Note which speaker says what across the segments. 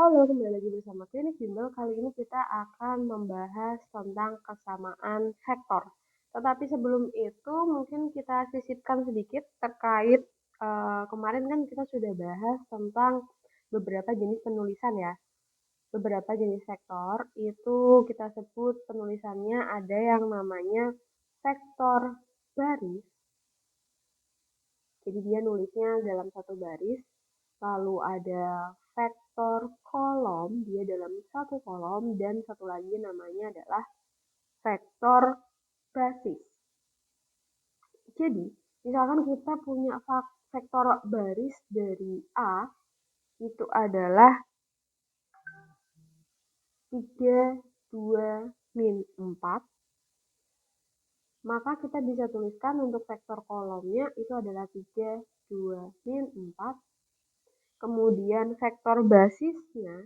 Speaker 1: Halo, kembali lagi bersama Klinik Bimbel. Kali ini kita akan membahas tentang kesamaan vektor. Tetapi sebelum itu mungkin kita sisipkan sedikit terkait kemarin kan kita sudah bahas tentang beberapa jenis penulisan ya. Beberapa jenis vektor itu kita sebut penulisannya ada yang namanya vektor baris. Jadi dia nulisnya dalam satu baris. Lalu ada vektor kolom, dia dalam satu kolom, dan satu lagi namanya adalah vektor basis. Jadi, misalkan kita punya vektor baris dari A, itu adalah 3, 2, min 4, maka kita bisa tuliskan untuk vektor kolomnya itu adalah 3, 2, min 4. Kemudian vektor basisnya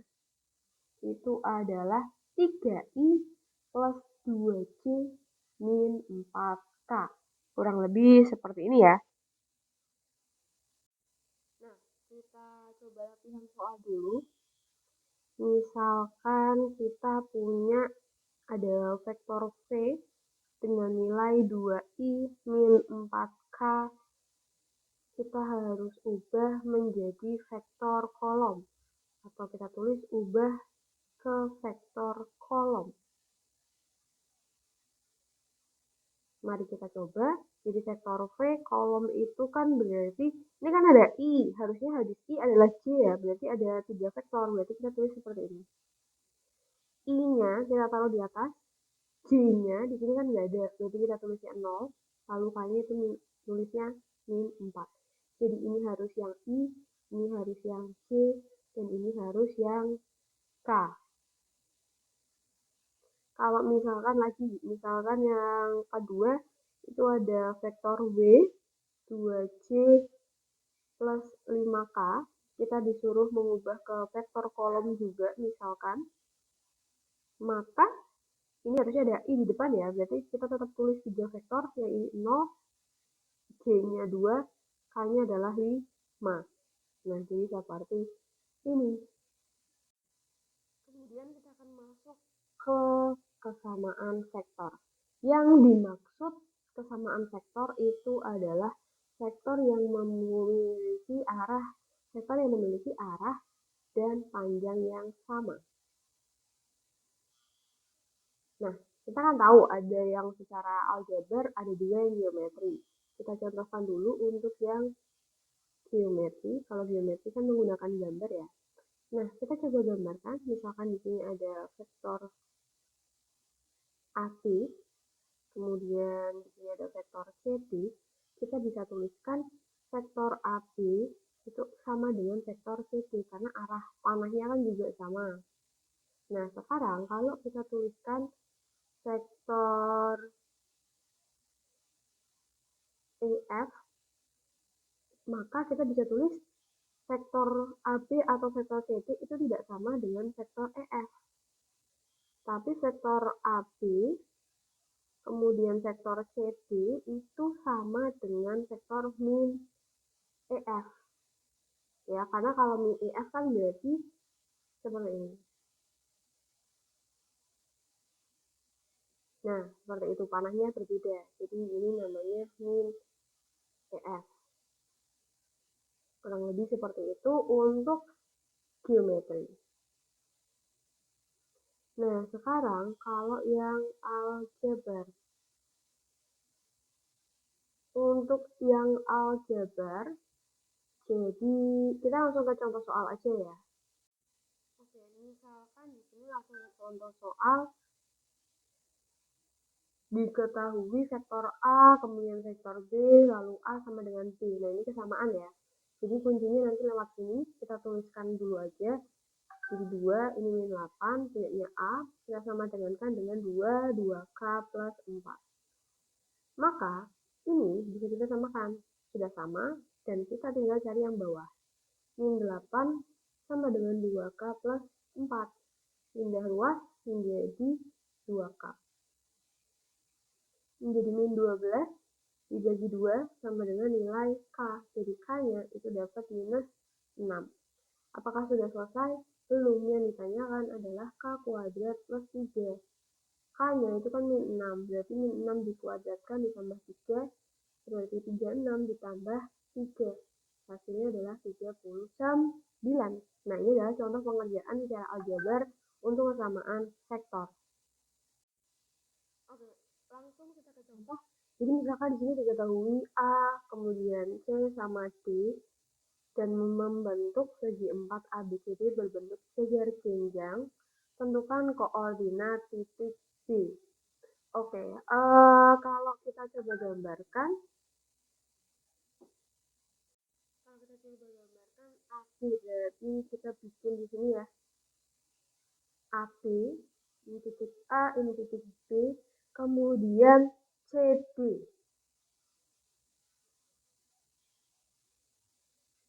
Speaker 1: itu adalah 3i plus 2c min 4k. Kurang lebih seperti ini ya. Nah, kita coba latihan soal dulu. Misalkan kita punya ada vektor V dengan nilai 2i min 4k. Kita harus ubah menjadi vektor kolom. Atau kita tulis ubah ke vektor kolom. Mari kita coba. Jadi vektor V kolom itu kan berarti, ini kan ada I, harusnya habis I adalah J ya, berarti ada 3 vektor, berarti kita tulis seperti ini. I-nya kita taruh di atas, J-nya di sini kan nggak ada, berarti kita tulisnya 0, lalu kalinya itu tulisnya min 4. Jadi ini harus yang I, ini harus yang J, dan ini harus yang K. Kalau misalkan yang kedua, itu ada vektor W, 2C plus 5K. Kita disuruh mengubah ke vektor kolom juga misalkan. Maka ini harusnya ada I di depan ya, berarti kita tetap tulis 3 vektor, yang ini 0, J-nya 2, K-nya adalah 5. Nah, jadi seperti ini. Kemudian kita akan masuk ke kesamaan vektor. Yang dimaksud kesamaan vektor itu adalah vektor yang memiliki arah dan panjang yang sama. Nah, kita kan tahu ada yang secara aljabar, ada juga yang geometri. Kita contohkan dulu untuk yang geometri. Kalau geometri kan menggunakan gambar ya. Nah, kita coba gambarkan. Misalkan di sini ada vektor AC, kemudian di sini ada vektor CT. Kita bisa tuliskan vektor AP itu sama dengan vektor CT karena arah panahnya kan juga sama. Nah, sekarang kalau kita tuliskan vektor EF, maka kita bisa tulis vektor AB atau vektor CT itu tidak sama dengan vektor EF. Tapi vektor AB kemudian vektor CT itu sama dengan vektor min EF. Ya, karena kalau min EF kan berarti seperti ini. Nah, seperti itu panahnya berbeda. Jadi ini namanya min EF. Kurang lebih seperti itu untuk geometri. Nah, sekarang kalau yang aljabar. Untuk yang aljabar, jadi kita langsung ke contoh soal aja ya. Oke, misalkan di sini langsung ke contoh soal. Diketahui vektor A, kemudian vektor B, lalu A sama dengan B. Nah, ini kesamaan ya. Jadi kuncinya nanti lewat sini, kita tuliskan dulu aja. Jadi 2, ini min 8, punyanya A, kita sama dengankan dengan 2, 2K plus 4. Maka, ini bisa kita samakan. Sudah sama, dan kita tinggal cari yang bawah. Min 8 sama dengan 2K plus 4. Pindah ruas menjadi 2K. Menjadi min 12 dibagi 2 sama dengan nilai K. Jadi K-nya itu dapat minus 6. Apakah sudah selesai? Belum, yang ditanyakan adalah K kuadrat plus 3. K-nya itu kan min 6, berarti min 6 dikuadratkan ditambah 3, berarti 36 ditambah 3. Hasilnya adalah 39. Nah, ini adalah contoh pengerjaan secara aljabar untuk kesamaan vektor. Oke, langsung kita ke contoh. Jadi misalkan di sini diketahui A, kemudian C sama D, dan membentuk segi 4 ABCD berbentuk sejajar jenjang, tentukan koordinat titik B. Oke, kalau kita coba gambarkan, AB, berarti kita bikin di sini ya, AB, ini titik A, ini titik B, kemudian CD.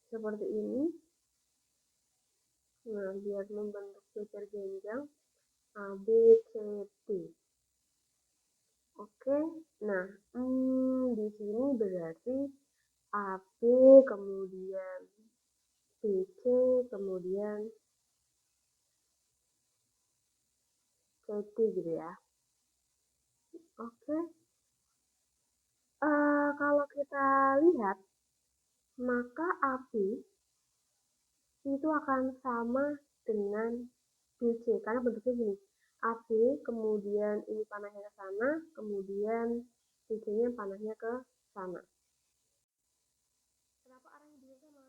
Speaker 1: Seperti ini. Nah, biar membentuk sejajar jenjang AB, CD. Oke, nah di sini berarti AB, kemudian BC, kemudian CD gitu ya. Oke, kalau kita lihat, maka AB itu akan sama dengan BC, karena bentuknya gini. AB, kemudian ini panahnya ke sana, kemudian BC-nya panahnya ke sana. Kenapa arahnya bisa sama?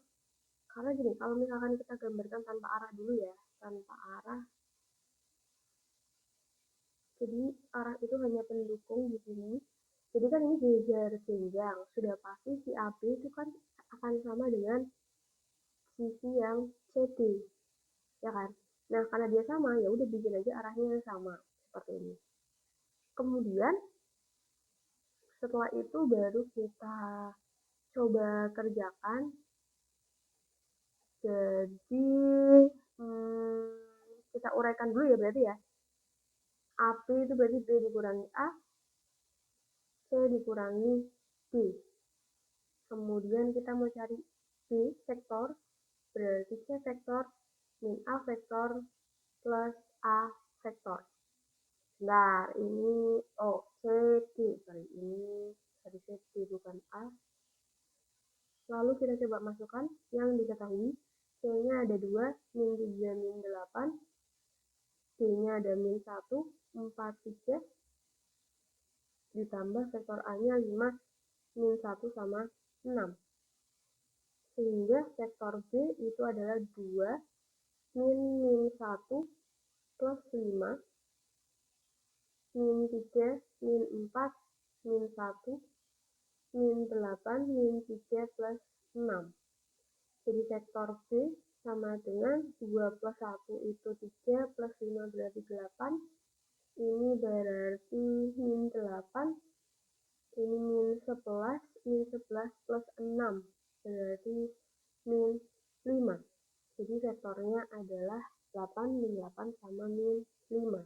Speaker 1: Karena gini, kalau misalkan kita gambarkan tanpa arah dulu ya, tanpa arah. Jadi arah itu hanya pendukung di sini. Jadi kan ini sejajar jenjang, sudah pasti si AB itu kan akan sama dengan sisi yang CD, ya kan? Nah, karena dia sama, ya udah bikin aja arahnya sama seperti ini. Kemudian setelah itu baru kita coba kerjakan. Jadi kita uraikan dulu ya berarti ya. AB itu berarti B dikurangi A, C dikurangi D. Kemudian kita mau cari B vektor, berarti C vektor min A vektor plus A vektor. Nah, ini C, D. Sorry, ini tadi C, D bukan A. Lalu kita coba masukkan yang diketahui. C-nya ada 2, min 3, min 8. D-nya ada min 1, 4, 3. Ditambah vektor A-nya 5, min 1 sama 6. Sehingga vektor B itu adalah 2, min 1 plus 5, min 3, min 4, min 1, min 8, min 3 plus 6. Jadi vektor B sama dengan 2 plus 1 itu 3, plus 5 berarti 8. Ini berarti min 8. Ini min 11, min 11 plus 6. Berarti min 5. Jadi vektornya adalah 8, min 8 sama min 5.